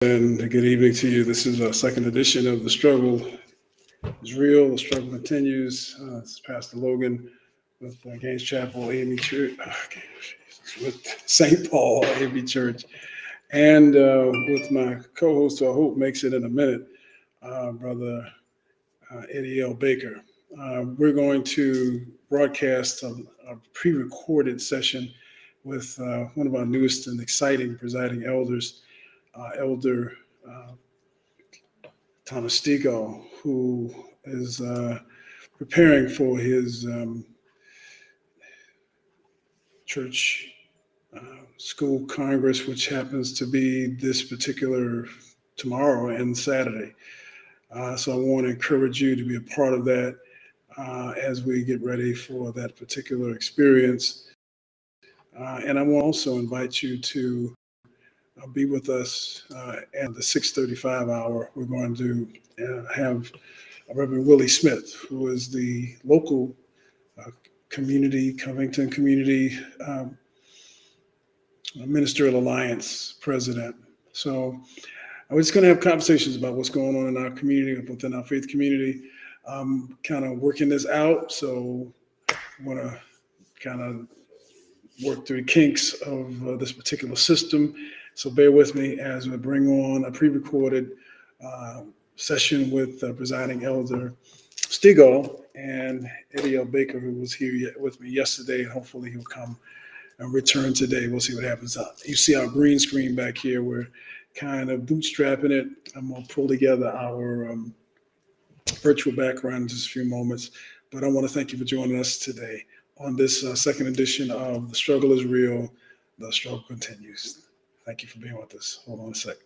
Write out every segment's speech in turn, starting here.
And good evening to you. This is our second edition of The Struggle is Real. The Struggle Continues. This is Pastor Logan with Gaines Chapel, AME Church, with St. Paul, AME Church, and with my co-host, who I hope makes it in a minute, Brother Eddie L. Baker. We're going to broadcast a pre-recorded session with one of our newest and exciting presiding elders, Elder Thomas Stegall, who is preparing for his church school congress, which happens to be this particular tomorrow and Saturday. So I want to encourage you to be a part of that as we get ready for that particular experience. And I want to also invite you to be with us at the 6:35 hour. We're going to have Reverend Willie Smith, who is the local community, Covington community Ministerial Alliance president. So we're just going to have conversations about what's going on in our community, within our faith community. Kind of working this out, so I want to kind of work through the kinks of this particular system. So bear with me as we bring on a pre-recorded session with presiding elder Stegall and Eddie L. Baker, who was here with me yesterday, and hopefully he'll come and return today. We'll see what happens. You see our green screen back here. We're kind of bootstrapping it. I'm going to pull together our virtual background in just a few moments. But I want to thank you for joining us today on this second edition of The Struggle is Real, The Struggle Continues. Thank you for being with us. Hold on a second.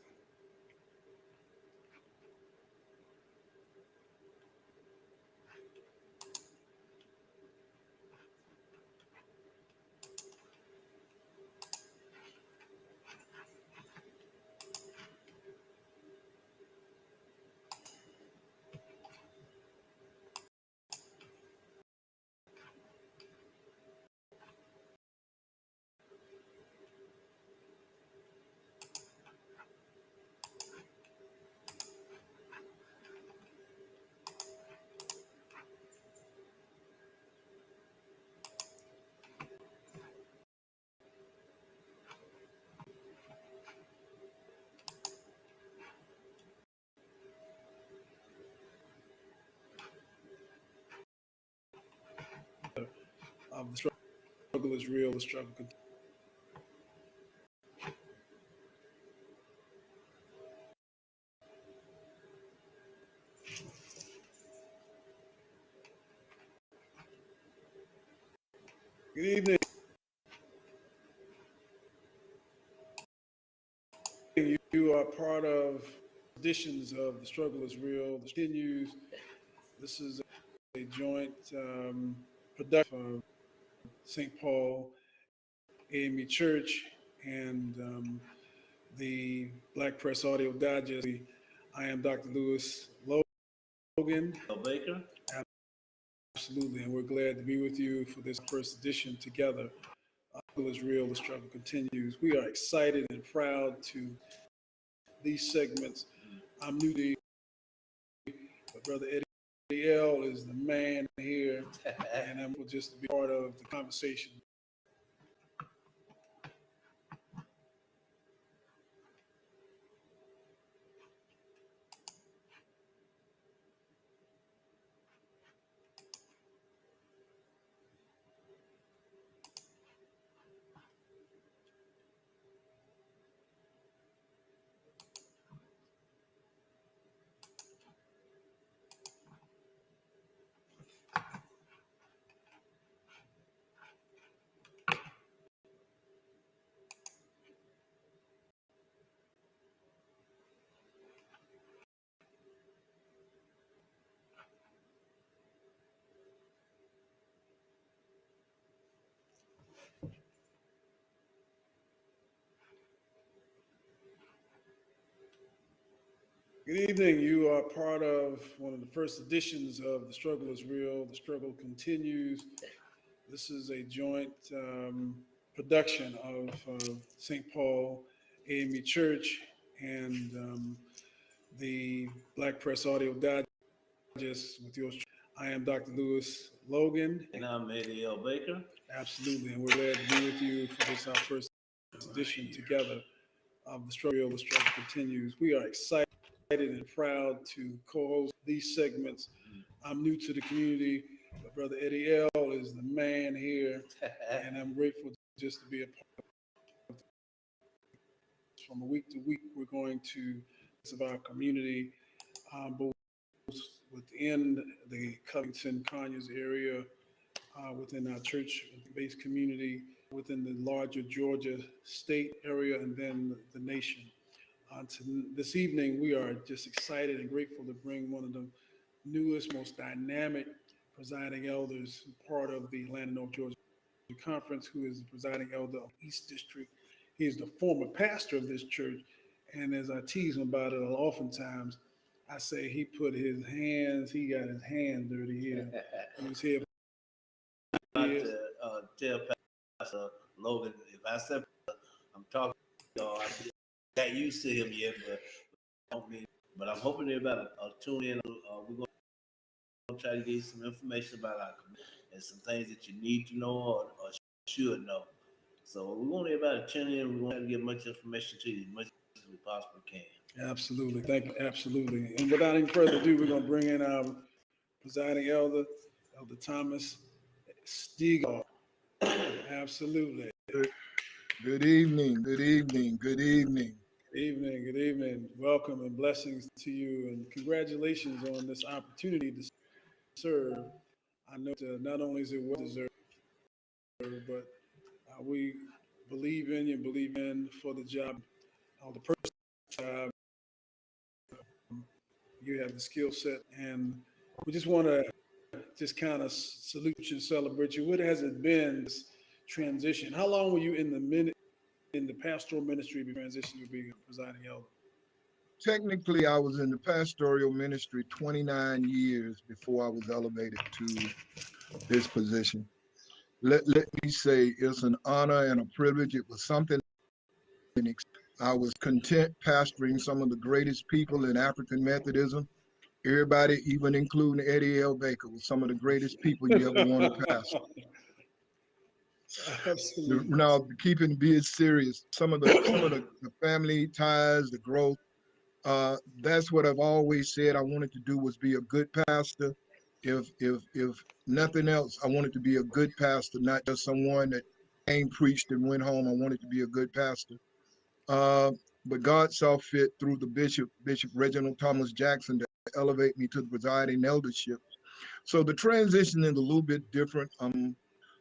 The struggle is real. The struggle continues. Good evening. You are part of editions of The Struggle is Real, The Continues. This is a joint production of St. Paul, AME Church, and the Black Press Audio Digest. I am Dr. Lewis Logan. Baker. Absolutely, and we're glad to be with you for this first edition together. The struggle is real, the struggle continues. We are excited and proud to these segments. I'm new to, but Brother Eddie L. is the man here, and I'm just to be part of the conversation. Good evening. You are part of one of the first editions of The Struggle is Real, The Struggle Continues. This is a joint production of St. Paul, AME Church, and the Black Press Audio Digest with yours. I am Dr. Lewis Logan. And I'm Eddie L. Baker. Absolutely, and we're glad to be with you for this our first edition together of The Struggle. The Struggle Continues. We are excited and proud to co-host these segments. I'm new to the community, but Brother Eddie L. is the man here, and I'm grateful just to be a part of it. From week to week, we're going to of our community, both within the Covington, Conyers area, within our church-based community, within the larger Georgia state area, and then the nation. This evening, we are just excited and grateful to bring one of the newest, most dynamic presiding elders, part of the Atlanta North Georgia Conference, who is the presiding elder of East District. He is the former pastor of this church, and as I tease him about it, oftentimes I say he got his hands dirty here. He was here. Tell Pastor Logan, if I said I'm talking, I got used to him yet, but I'm hoping everybody tune in. We're going to try to get you some information about our community and some things that you need to know or should know. So we want everybody to tune in. We want to get much information to you as much as we possibly can. Absolutely. Thank you. Absolutely. And without any further ado, we're going to bring in our presiding elder, Elder Thomas Stegall. Absolutely. Good evening. Good evening. Good evening. Good evening. Good evening. Welcome and blessings to you, and congratulations on this opportunity to serve. I know that not only is it well deserved, but we believe in you, believe in for the job, the person job. You have the skill set, and we just want to just kind of salute you, celebrate you. What has it been, this transition? How long were you in the pastoral ministry before transition to being a presiding elder? Technically, I was in the pastoral ministry 29 years before I was elevated to this position. Let me say it's an honor and a privilege. It was something. I was content pastoring some of the greatest people in African Methodism. Everybody, even including Eddie L. Baker, was some of the greatest people you ever want to pastor. Absolutely. Now, keeping being serious, some of the family ties, the growth. That's what I've always said I wanted to do, was be a good pastor. If nothing else, I wanted to be a good pastor, not just someone that came, preached, and went home. I wanted to be a good pastor. But God saw fit through the Bishop Reginald Thomas Jackson to elevate me to the presiding eldership. So the transition is a little bit different. I'm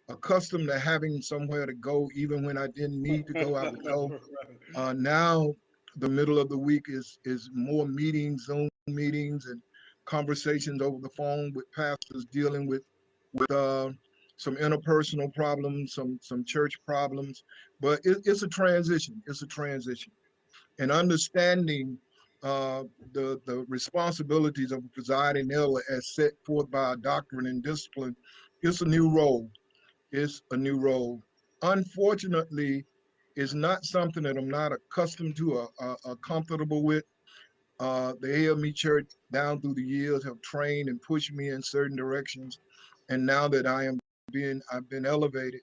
accustomed to having somewhere to go. Even when I didn't need to go, I would go. Now the middle of the week is more meetings, Zoom meetings, and conversations over the phone with pastors dealing with some interpersonal problems, some church problems. But it's a transition. It's a transition, and understanding the responsibilities of a presiding elder as set forth by our doctrine and discipline. It's a new role. It's a new role. Unfortunately, it's not something that I'm not accustomed to or comfortable with. The AME Church down through the years have trained and pushed me in certain directions. And now that I've been elevated,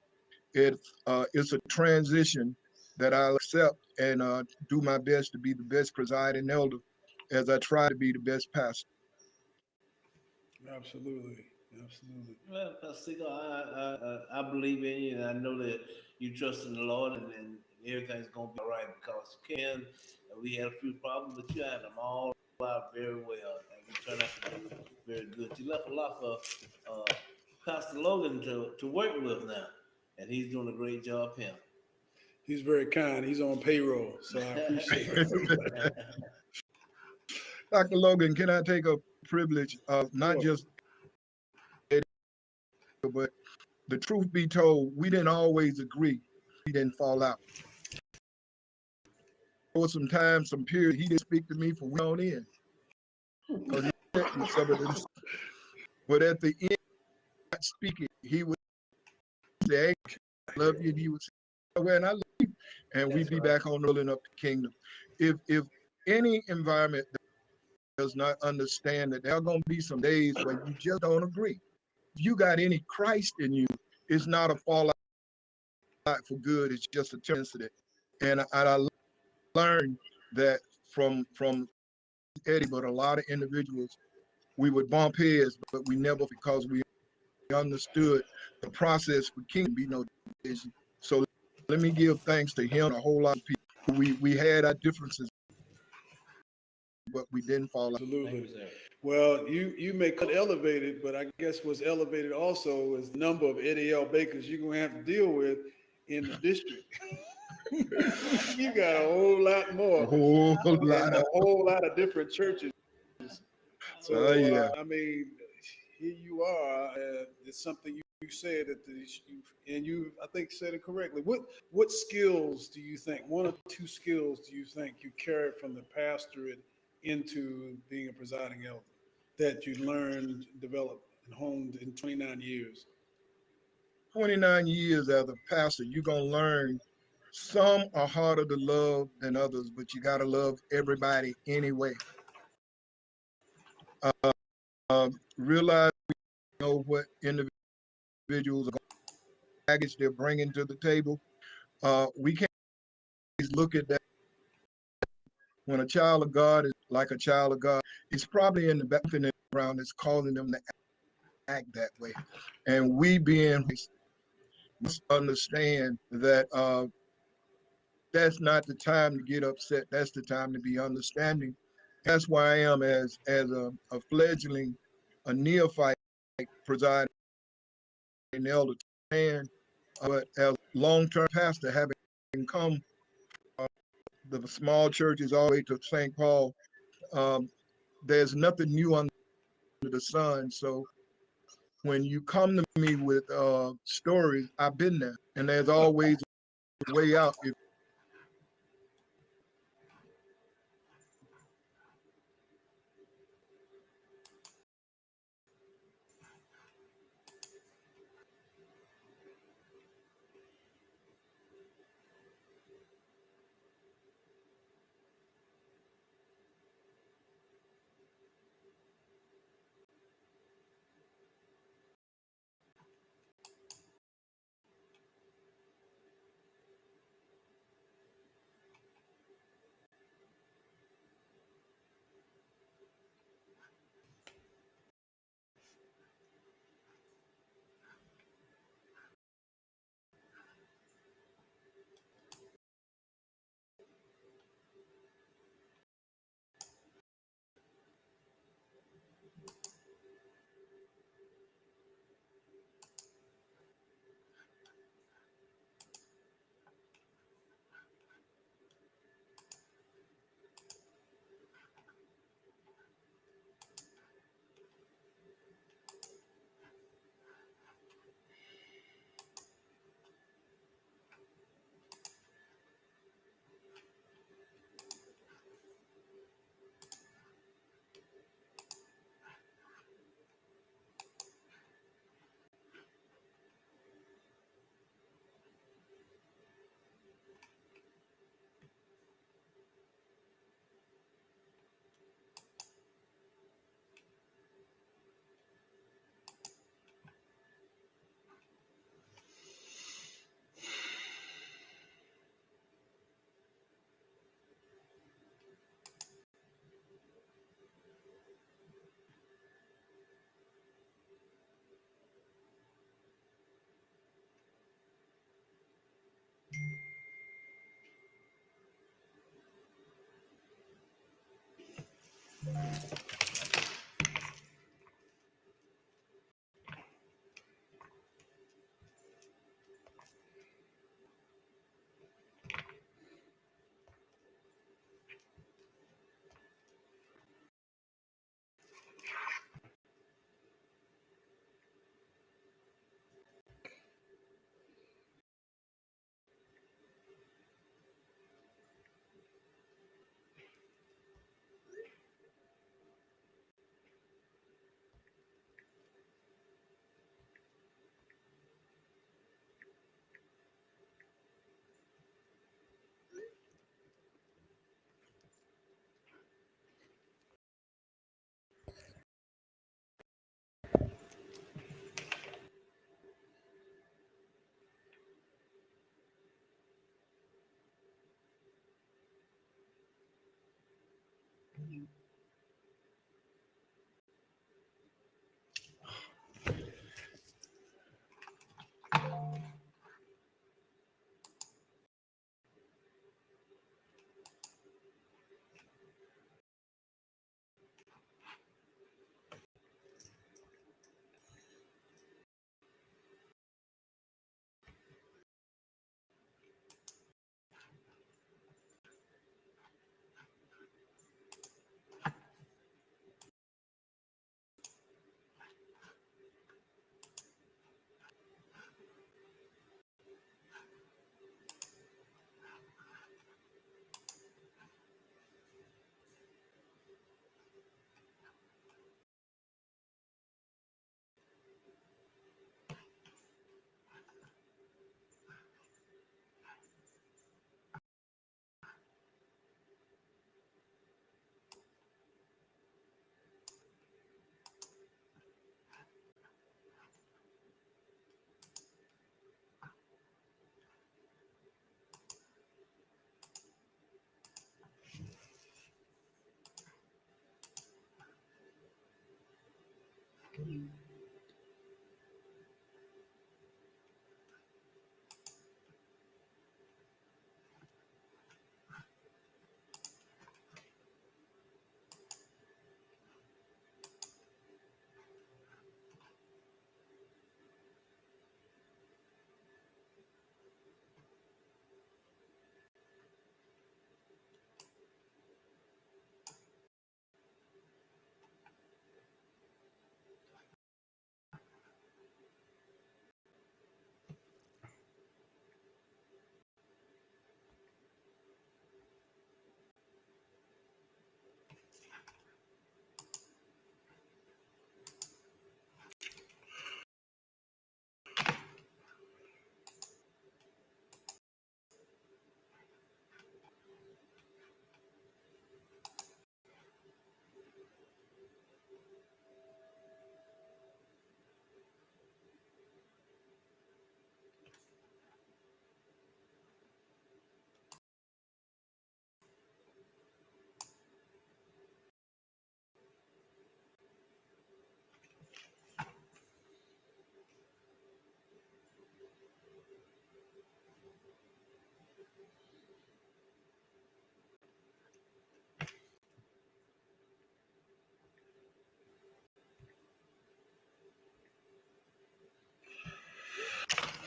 it's a transition that I'll accept and do my best to be the best presiding elder as I try to be the best pastor. Absolutely. Absolutely. Well, Pastor Stegall, I believe in you, and I know that you trust in the Lord, and everything's going to be all right, because you can. We had a few problems, but you had them all out very well, and we turned out to be very good. You left a lot for Pastor Logan to work with now, and he's doing a great job here. He's very kind. He's on payroll, so I appreciate it. Dr. Logan, can I take a privilege of not just, but the truth be told, we didn't always agree. We didn't fall out. There was some time, some period, he didn't speak to me for weeks on end. Because he said me some of this. But at the end, not speaking, he would say, I love you, and he would say, when I leave, and we'd be back on rolling up the kingdom. If any environment that does not understand that there are going to be some days where you just don't agree. If you got any Christ in you, it's not a fallout for good. It's just a temporary incident. And I learned that from Eddie, but a lot of individuals, we would bump heads, but we never, because we understood the process for kingdom be no division. So let me give thanks to him, a whole lot of people. We had our differences, but we didn't fall out. Absolutely. Well, you may cut elevated, but I guess what's elevated also is the number of Eddie L. Bakers you're gonna have to deal with in the district. You got a whole lot more, A whole lot. a whole lot of different churches. So Yeah. I mean, here you are. It's something you said that you I think said it correctly. What skills do you think? One or two skills do you think you carried from the pastorate into being a presiding elder that you learned, developed, and honed in 29 years? 29 years as a pastor, you're going to learn some are harder to love than others, but you got to love everybody anyway. Realize you know what individuals are baggage they're bringing to the table. We can't look at that. When a child of God is like a child of God, it's probably in the background that's causing them to act that way. And we being must understand that that's not the time to get upset. That's the time to be understanding. That's why I am as a fledgling, a neophyte presiding elder man, but as long-term pastor, having come the small churches all the way to St. Paul, there's nothing new under the sun. So when you come to me with stories, I've been there, and there's always a way out.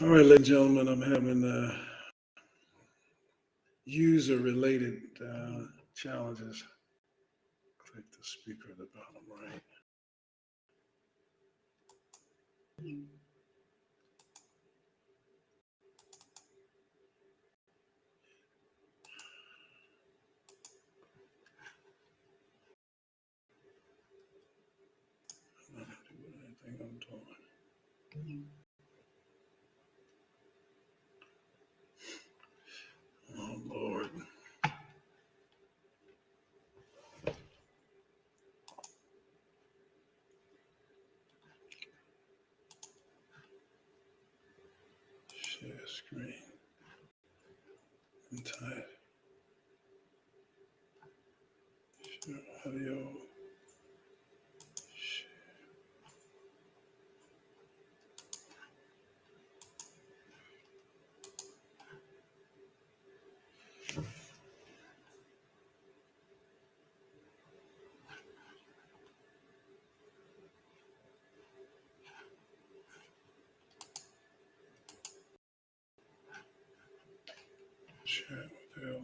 All right, ladies and gentlemen, I'm having user-related challenges. Click the speaker at the bottom right. I'm not doing anything I'm doing. Oh, Lord. Share screen. And type. Share audio. Share. What the hell?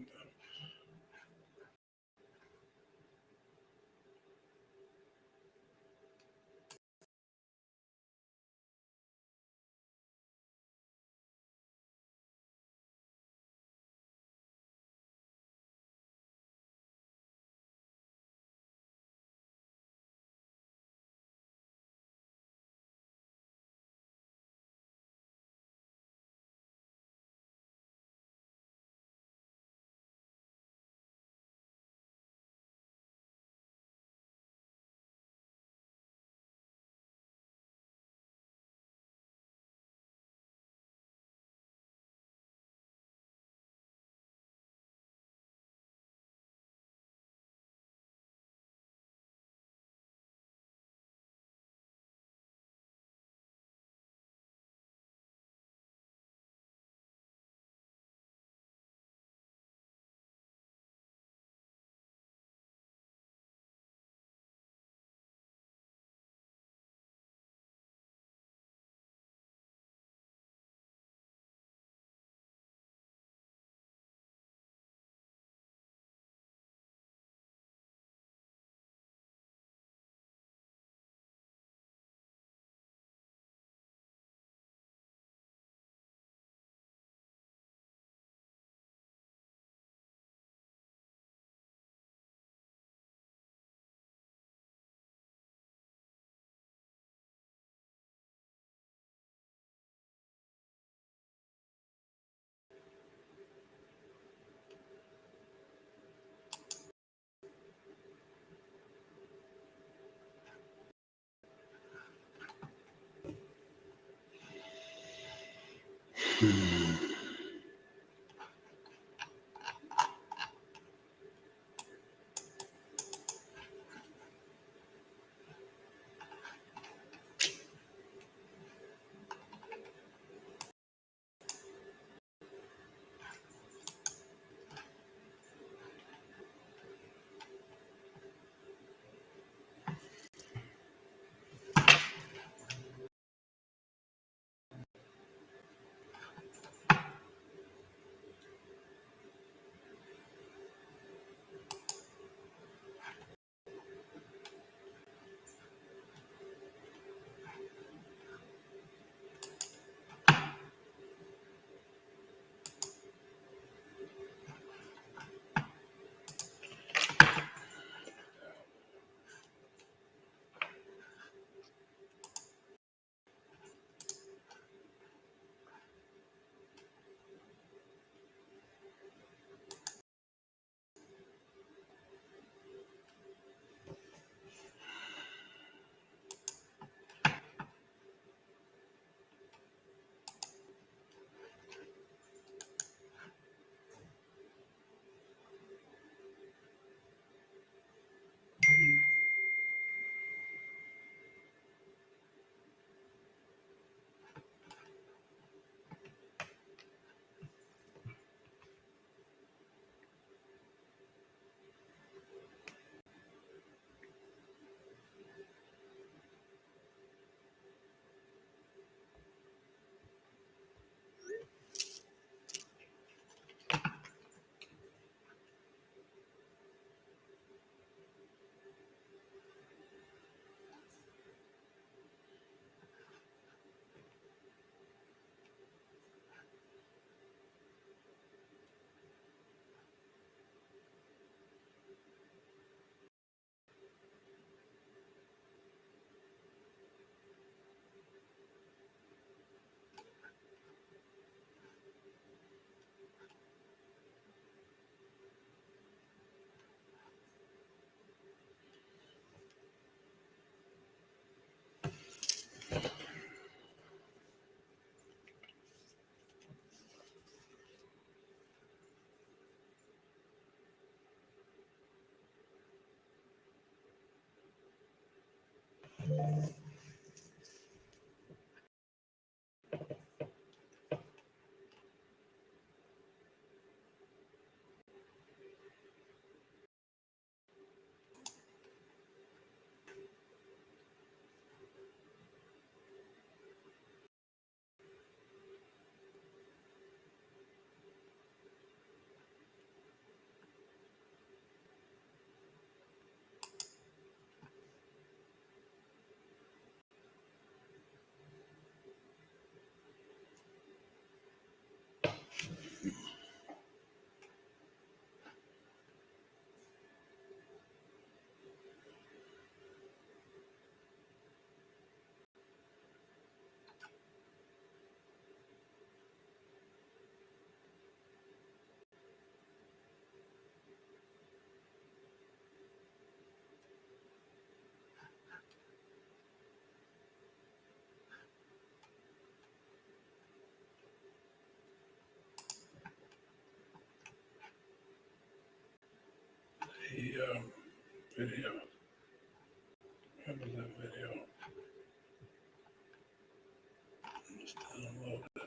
The video. Where was that video? Let's download it.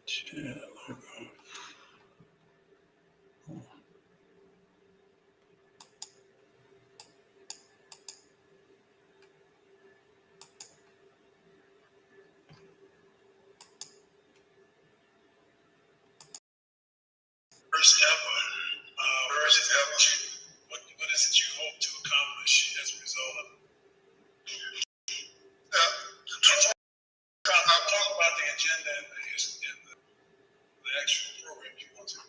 Share logo. First ever. What is it you hope to accomplish as a result of it? I'll talk about the agenda and the actual program you want to.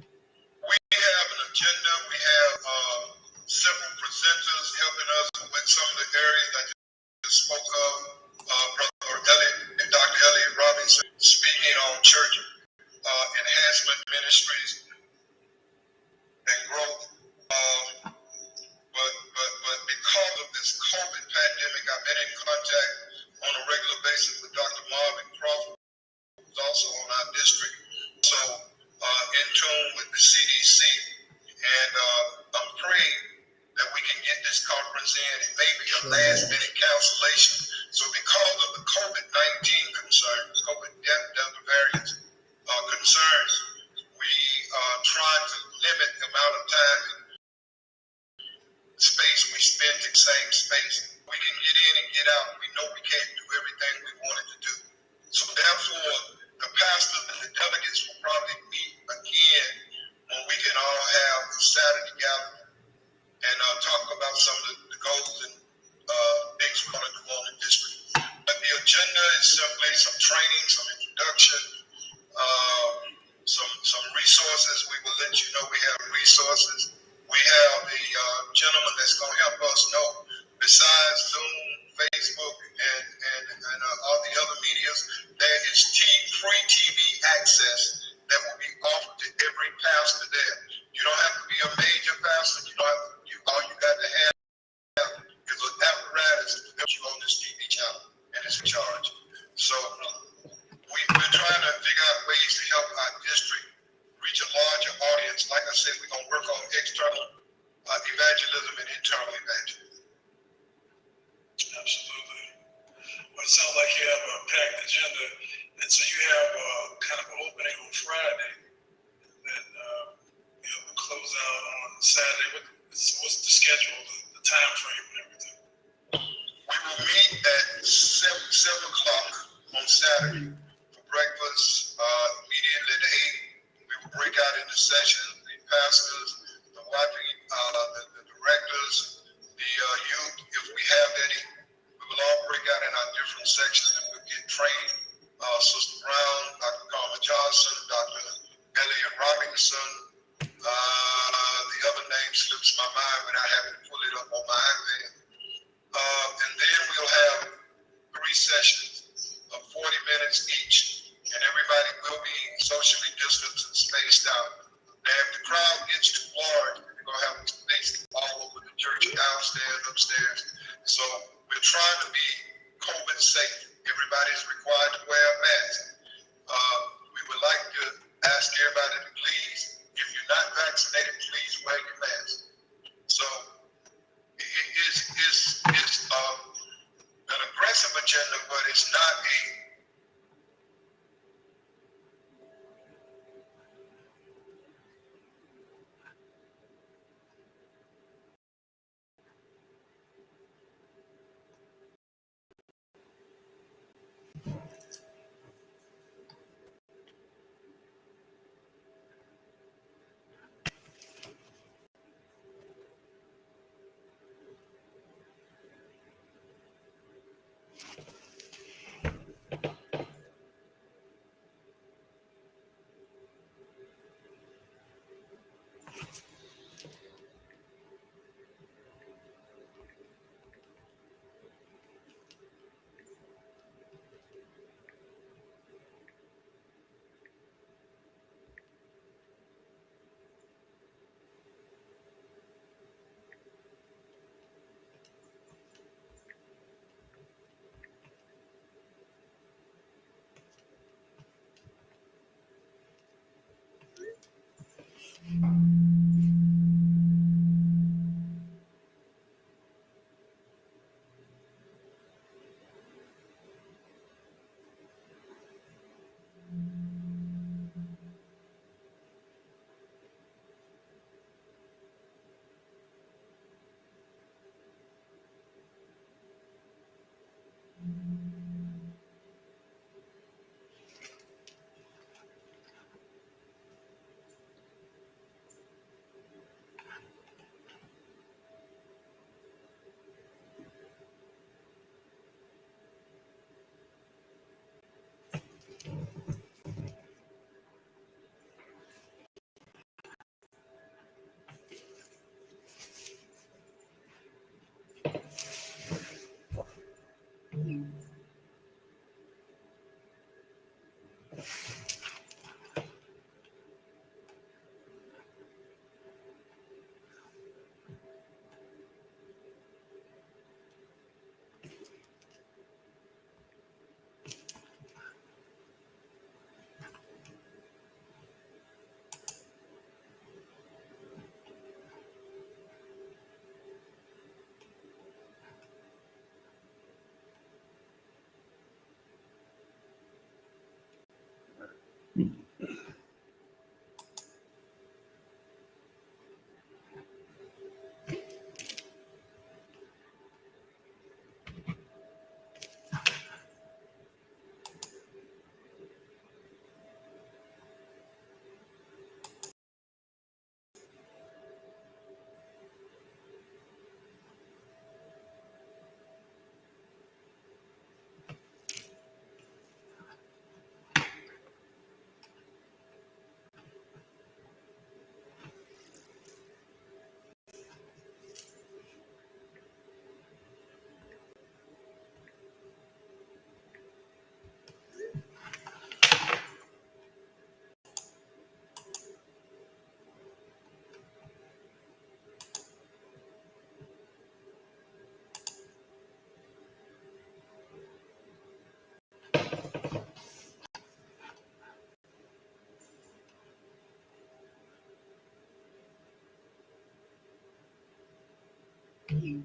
We have an agenda. We have several presenters helping us with some of the areas that you spoke of. Brother Elliot and Dr. Elliot Robinson speaking on church enhancement ministries and growth. But because of this COVID pandemic, I've been in contact on a regular basis with Dr. Marvin Crawford, who's also on our district. So in tune with the CDC, and I'm praying that we can get this conference in. It may be a last-minute cancellation. So because of the COVID-19 concerns, COVID Delta variants concerns, we try to limit the amount of time and space we spend in the same space. We can get in and get out. We know we can't do everything we wanted to do. So therefore, the pastors and the delegates will probably meet again when we can all have the Saturday gathering and talk about some of the goals and things we want to do on the district. But the agenda is simply some training, some introduction, some resources. We will let you know we have resources. We have a gentleman that's going to help us know, besides Zoom, Facebook, and all the other medias, there is free TV access that will be offered to every pastor there. You don't have to be a major pastor. You don't have to, all you got to have is an apparatus to put you on this TV channel, and it's in charge. So we're trying to figure out ways to help our district reach a larger audience. Like I said, we're going to work on external evangelism and internal evangelism. Absolutely. Well, it sounds like you have a packed agenda, and so you have kind of an opening on Friday, and then we'll close out on Saturday. What's the schedule, the time frame, and everything? We will meet at 7 o'clock on Saturday for breakfast. Immediately at 8, we will break out into sessions. The pastors, the the directors, the youth, if we have any, we will all break out in our different sections. trying to be COVID safe. Everybody's required to wear a mask. We would like to ask everybody to please, if you're not vaccinated, please wear your mask. So it's an aggressive agenda, but it's not a Yeah.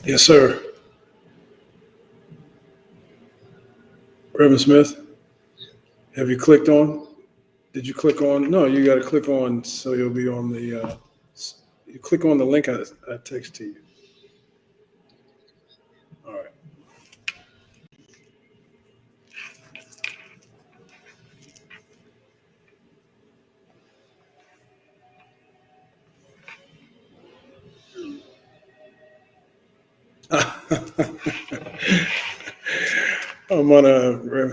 Yes, sir. Reverend Smith, have you clicked on? Did you click on? No, you got to click on so you'll be on the. You click on the link I text to you. All right. I'm on a.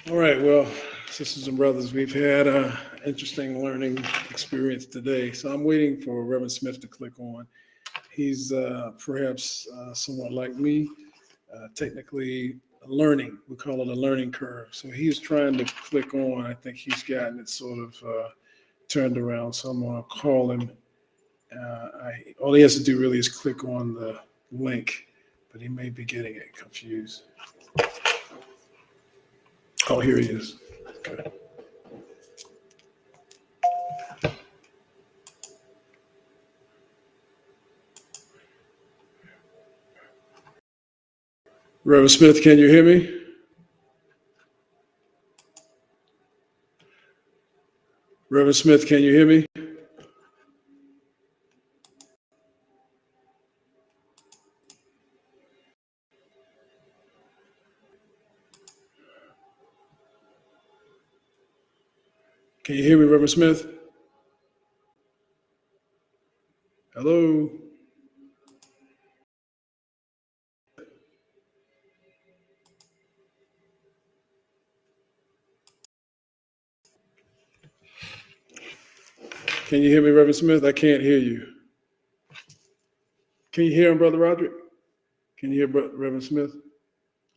All right, well, sisters and brothers, we've had an interesting learning experience today. So I'm waiting for Reverend Smith to click on. He's perhaps somewhat like me, technically learning. We call it a learning curve. So he's trying to click on. I think he's gotten it sort of turned around. So I'm going to call him. All he has to do really is click on the link, but he may be getting it confused. Oh, here he is. Okay. Reverend Smith, can you hear me? Reverend Smith, can you hear me? Can you hear me, Reverend Smith? Hello? Can you hear me, Reverend Smith? I can't hear you. Can you hear him, Brother Roderick? Can you hear Reverend Smith?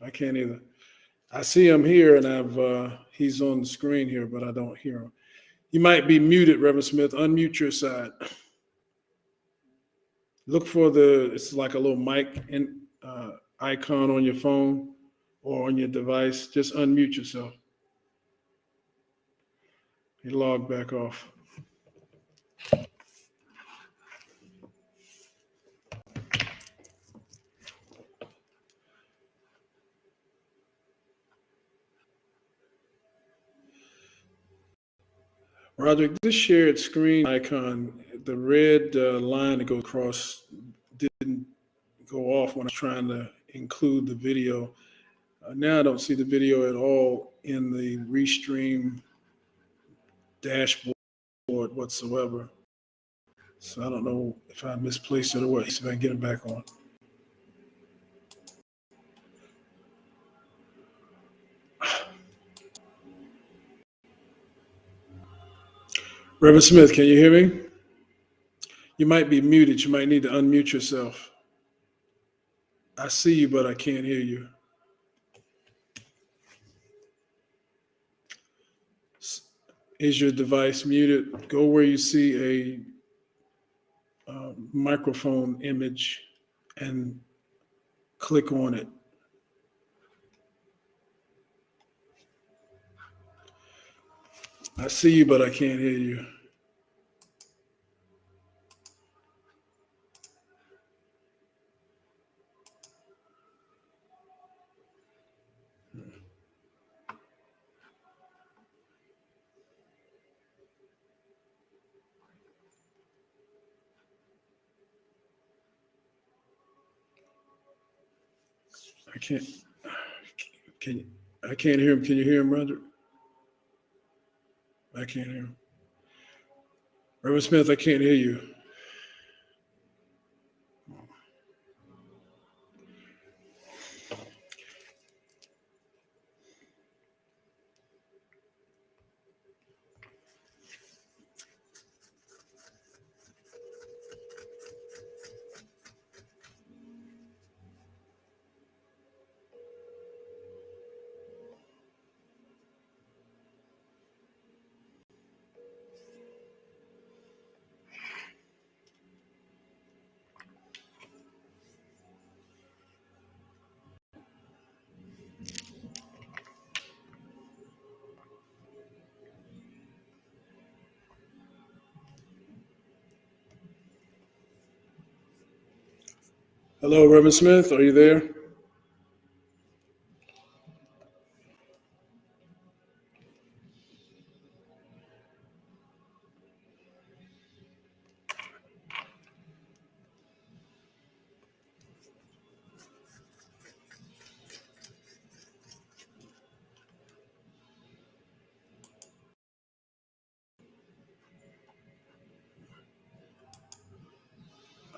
I can't either. I see him here, and he's on the screen here, but I don't hear him. You might be muted, Reverend Smith. Unmute your side. Look for it's like a little mic icon on your phone or on your device. Just unmute yourself. He logged back off. Roderick, this shared screen icon, the red line that goes across didn't go off when I was trying to include the video. Now I don't see the video at all in the Restream dashboard whatsoever. So I don't know if I misplaced it or what. See if I can get it back on. Reverend Smith, can you hear me? You might be muted. You might need to unmute yourself. I see you, but I can't hear you. Is your device muted? Go where you see a microphone image and click on it. I see you, but I can't hear you. I can't. I can't hear him. Can you hear him, Roger? I can't hear him. Reverend Smith, I can't hear you. Hello, Reverend Smith, are you there?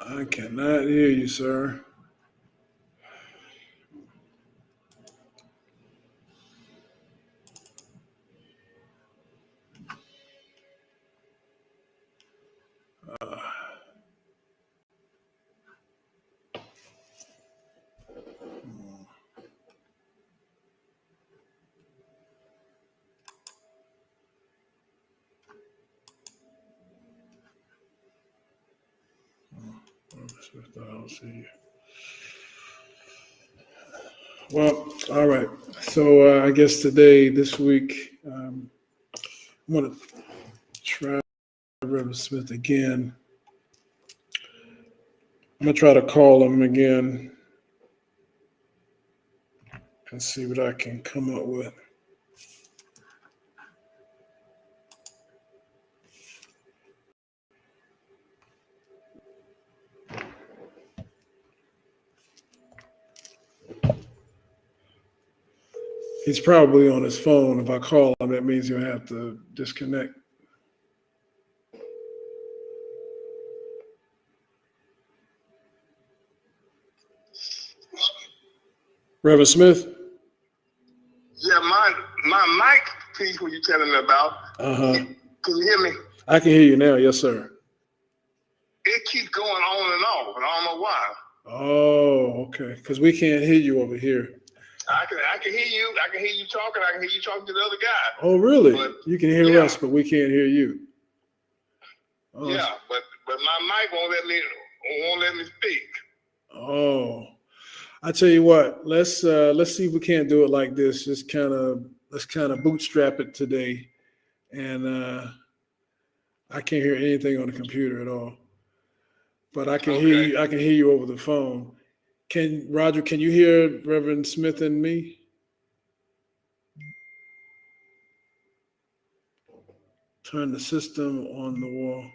I cannot hear you, sir. I'll see you. Well, all right. So I guess this week, I'm going to try Reverend Smith again. I'm going to try to call him again and see what I can come up with. He's probably on his phone. If I call him, that means he'll have to disconnect. Reverend Smith? Yeah, my mic piece what you telling me about. Uh-huh. Can you hear me? I can hear you now. Yes, sir. It keeps going on and off, and I don't know why. Oh, okay. Because we can't hear you over here. I can hear you. I can hear you talking. I can hear you talking to the other guy. Oh, really? But, you can hear yeah. us, but we can't hear you. Oh, yeah, but my mic won't let me speak. Oh, I tell you what. Let's see if we can't do it like this. Let's kind of bootstrap it today, and I can't hear anything on the computer at all. But I can hear you. I can hear you over the phone. Roger? Can you hear Reverend Smith and me? Turn the system on the wall.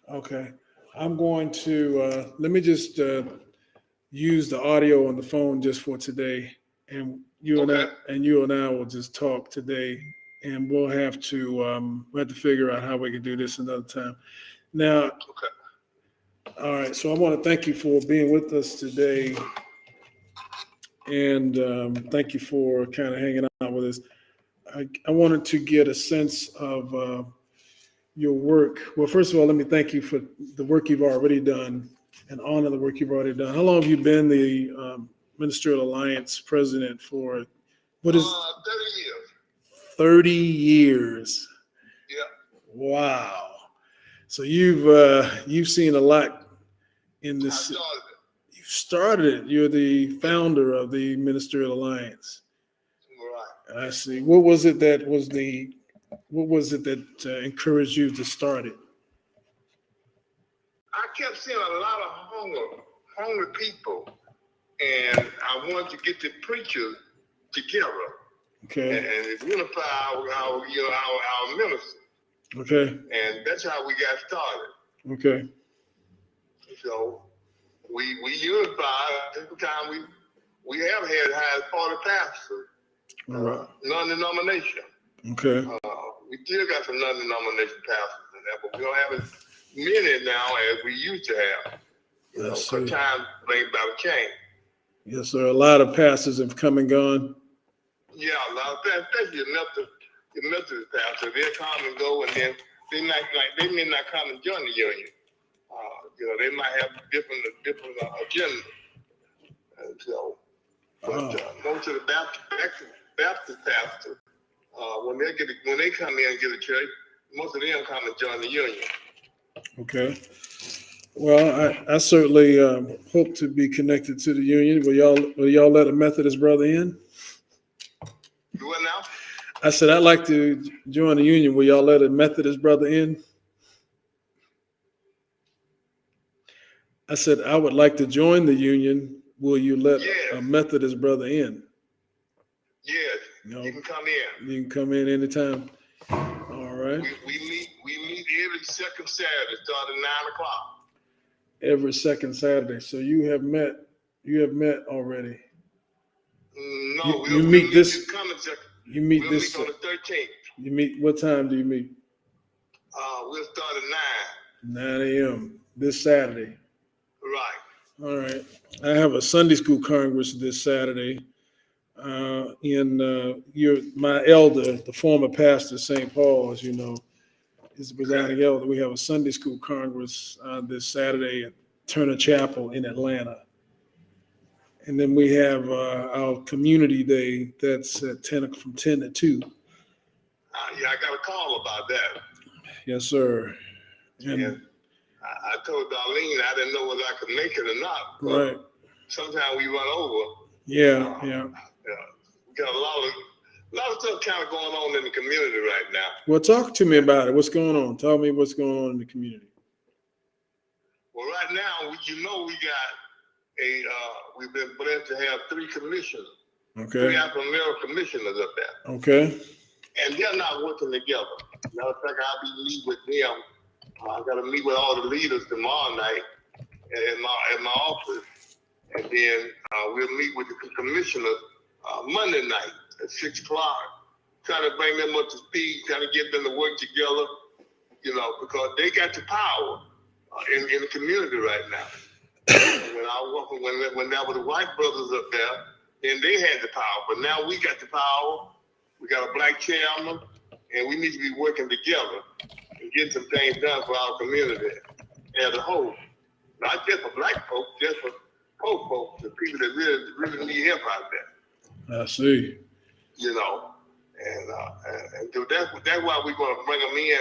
Okay. I'm going to let me just use the audio on the phone just for today, and you and I will just talk today, and we'll have to figure out how we can do this another time. Now, all right. So I want to thank you for being with us today, and thank you for kind of hanging out with us. I wanted to get a sense of your work. Well, first of all, let me thank you for the work you've already done and honor the work you've already done. How long have you been the Ministerial Alliance president for? What is 30 years. 30 years. Yeah. Wow. So you've seen a lot in this. I started it. You started it. You're the founder of the Ministerial Alliance. Right. I see. What was it that encouraged you to start it? I kept seeing a lot of hungry people, and I wanted to get the preachers together. Okay. And unify our ministers. Okay. And that's how we got started. Okay. So we unified. Every time we have had as 40 pastors. All right. Non-denomination. Okay. We still got some non-denomination pastors in there, but we don't have as many now as we used to have. Because time brings about a change. Yes, sir. A lot of pastors have come and gone. Yeah, a lot of pastors, especially the Methodist pastors, they'll come and go, and then they may not come and join the union. They might have different agendas. And so, most of the Baptist pastors, when they come in and get a church, most of them come and join the union. Okay. Well, I certainly hope to be connected to the union. Will y'all let a Methodist brother in? Do what now? I said I'd like to join the union. Will y'all let a Methodist brother in? I said I would like to join the union. Will you let a Methodist brother in? Yes. You can come in. You can come in anytime. All right. We meet every second Saturday, starting 9 o'clock. Every second Saturday. So you have met already. No, you meet this coming second. You meet we'll this meet on the 13th. You meet, what time do you meet? We'll start at 9 a.m. this Saturday. Right. All right. I have a Sunday school congress this Saturday. My elder, the former pastor of St. Paul, as you know, is the presiding elder. We have a Sunday school congress this Saturday at Turner Chapel in Atlanta. And then we have our community day that's at from 10 to 2. I got a call about that. Yes, sir. And I told Darlene I didn't know whether I could make it or not. Right. Sometimes we run over. Yeah. We got a lot of stuff kind of going on in the community right now. Well, talk to me about it. What's going on? Tell me what's going on in the community. Well, right now, we got we've been blessed to have 3 commissioners. Okay. 3 African-American commissioners up there. Okay. And they're not working together. Matter of fact, I'll be meeting with them. I got to meet with all the leaders tomorrow night in my office. And then we'll meet with the commissioners Monday night at 6 o'clock. Trying to bring them up to speed, trying to get them to work together, because they got the power in the community right now. When that was the white brothers up there, then they had the power. But now we got the power. We got a black chairman, and we need to be working together and getting some things done for our community as a whole. Not just for black folks, just for poor folks, the people that really need help out there. I see. And so that's why we're going to bring them in.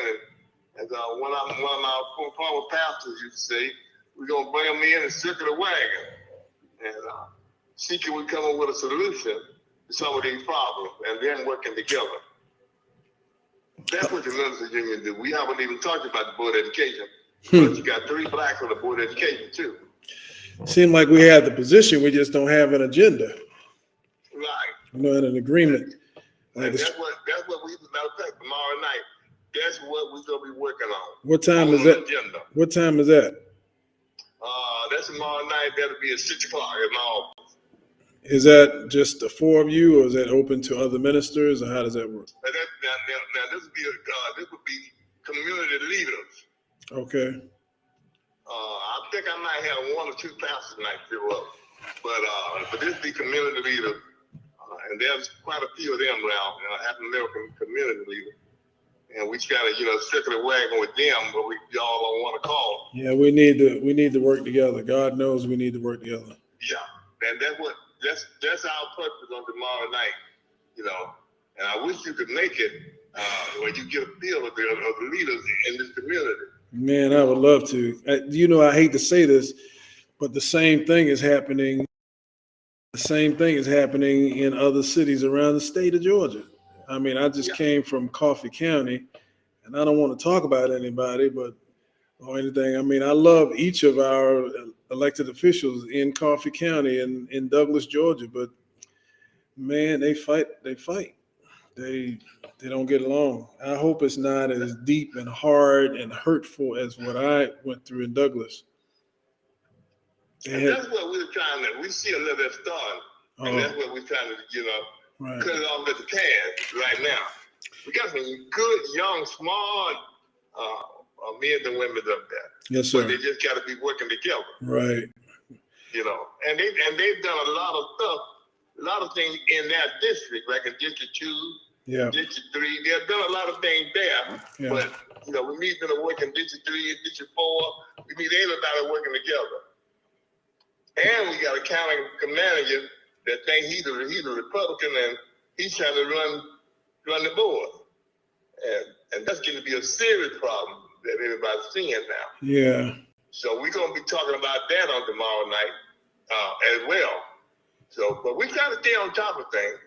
And as one of my former pastors used to say, we're going to bring them in and circle the wagon and see can we come up with a solution to some of these problems and then working together. That's what the Ministers Union do. We haven't even talked about the Board of Education, but you got 3 blacks on the Board of Education too. Seem like we have the position, we just don't have an agenda. Right. Not an agreement. Like that's what we, matter of fact, tomorrow night, that's what we're going to be working on. What time is that? Agenda. What time is that? That's tomorrow night. That'll be at 6 o'clock in my office. Is that just the 4 of you, or is that open to other ministers, or how does that work? Now this would be community leaders. Okay. I think I might have 1 or 2 pastors might show up, but this be community leaders, and there's quite a few of them around, African American community leaders. And we try to, circle the wagon with them, but we all don't want to call. Yeah, we need to work together. God knows we need to work together. Yeah, and that's our purpose on tomorrow night, And I wish you could make it when you get a feel of the leaders in this community. Man, I would love to. I hate to say this, but the same thing is happening. The same thing is happening in other cities around the state of Georgia. I mean, I just came from Coffee County, and I don't want to talk about anybody, or anything. I mean, I love each of our elected officials in Coffee County and in Douglas, Georgia, but man, they fight. They don't get along. I hope it's not as deep and hard and hurtful as what I went through in Douglas. And that's what we're trying to. We see a little bit starting, and that's what we're trying to, right. Cut it off at the pass right now. We got some good, young, smart men and women up there. Yes, sir. But they just got to be working together. Right. And they've done a lot of stuff, a lot of things in that district, like in District 2, District 3. They've done a lot of things there. Yeah. But we need them to work in District 3 and District 4. We need everybody working together. And we got a county manager that think he's a Republican and he's trying to run the board. And that's going to be a serious problem that everybody's seeing now. Yeah. So we're going to be talking about that on tomorrow night as well. So, but we try to stay on top of things,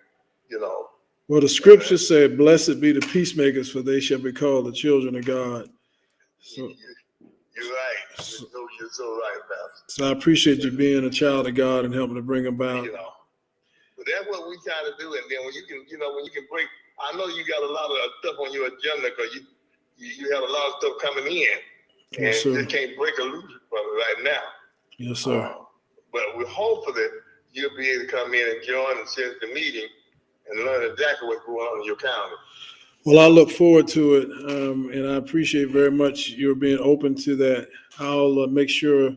Well, the scripture said, "Blessed be the peacemakers, for they shall be called the children of God." So, you're right. You're so right, Pastor. So I appreciate you being a child of God and helping to bring about. But that's what we try to do. And then when you can break, I know you got a lot of stuff on your agenda because you have a lot of stuff coming in. Yes, and sir. you can't break a loose from it right now. Yes, sir. But we're hopeful that you'll be able to come in and join and sit at the meeting and learn exactly what's going on in your county. Well, I look forward to it, and I appreciate very much your being open to that. I'll make sure,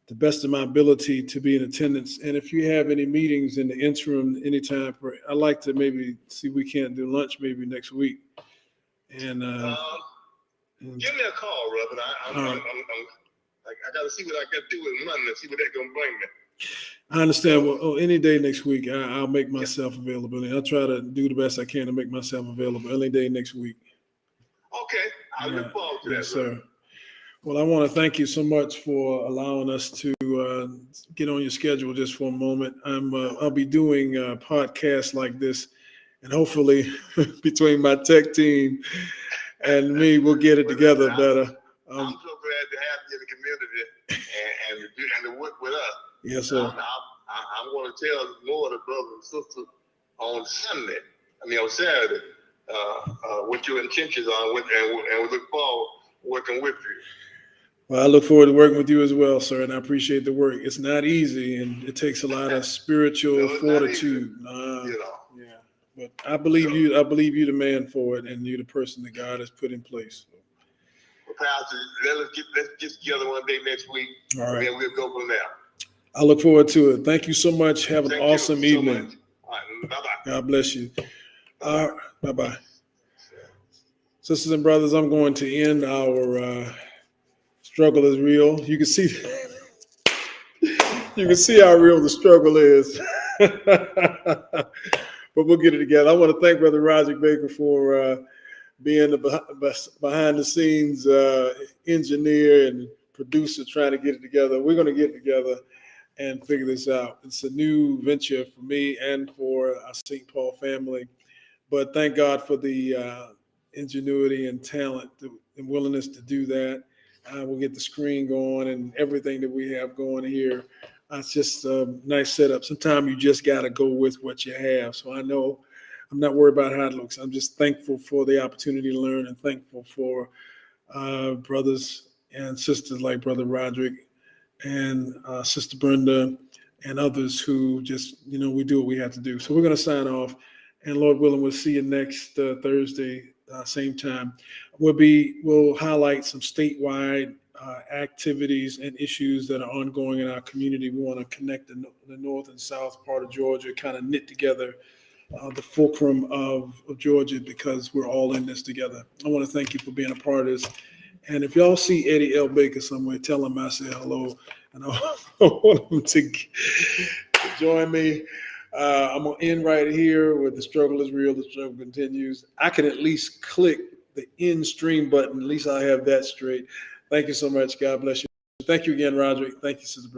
the best of my ability, to be in attendance. And if you have any meetings in the interim, anytime, I'd like to maybe see if we can't do lunch maybe next week. And give me a call, Robert. I got to see what I got to do with Monday and see what that's going to bring me. I understand. Well, any day next week, I'll make myself available. And I'll try to do the best I can to make myself available any day next week. Okay. I look forward to that. Yes, sir. Well, I want to thank you so much for allowing us to get on your schedule just for a moment. I'll be doing podcasts like this, and hopefully, between my tech team and me, we'll get it together better. I'm so glad to have you in the community and to work with us. Yes, sir. I'm going to tell more of the brothers and sisters on Saturday, what your intentions are, and we look forward to working with you. Well, I look forward to working with you as well, sir, and I appreciate the work. It's not easy, and it takes a lot of spiritual fortitude. Yeah, but I believe you. I believe you the man for it, and you the person that God has put in place. Well, Pastor, let's get together one day next week. All right. And then we'll go from there. I look forward to it. Thank you so much. Have an Thank awesome you so evening. much. All right, bye-bye. God bless you. All right, bye-bye. Sisters and brothers, I'm going to end our struggle is real. You can see how real the struggle is. But we'll get it together. I want to thank Brother Roger Baker for being the behind the scenes engineer and producer trying to get it together. We're going to get it together and figure this out. It's a new venture for me and for our St. Paul family. But thank God for the ingenuity and talent and willingness to do that. We'll get the screen going and everything that we have going here. It's just a nice setup. Sometimes you just got to go with what you have. So I know I'm not worried about how it looks. I'm just thankful for the opportunity to learn and thankful for brothers and sisters like Brother Roderick and Sister Brenda and others who just, we do what we have to do. So we're going to sign off. And Lord willing, we'll see you next Thursday, same time. We'll highlight some statewide activities and issues that are ongoing in our community. We want to connect the north and south part of Georgia, kind of knit together the fulcrum of Georgia, because we're all in this together. I want to thank you for being a part of this. And if y'all see Eddie L. Baker somewhere, tell him I said hello. And I want him to join me. I'm going to end right here with the struggle is real, the struggle continues. I can at least click the end stream button. At least I have that straight. Thank you so much. God bless you. Thank you again, Roderick. Thank you, Sister Brenda.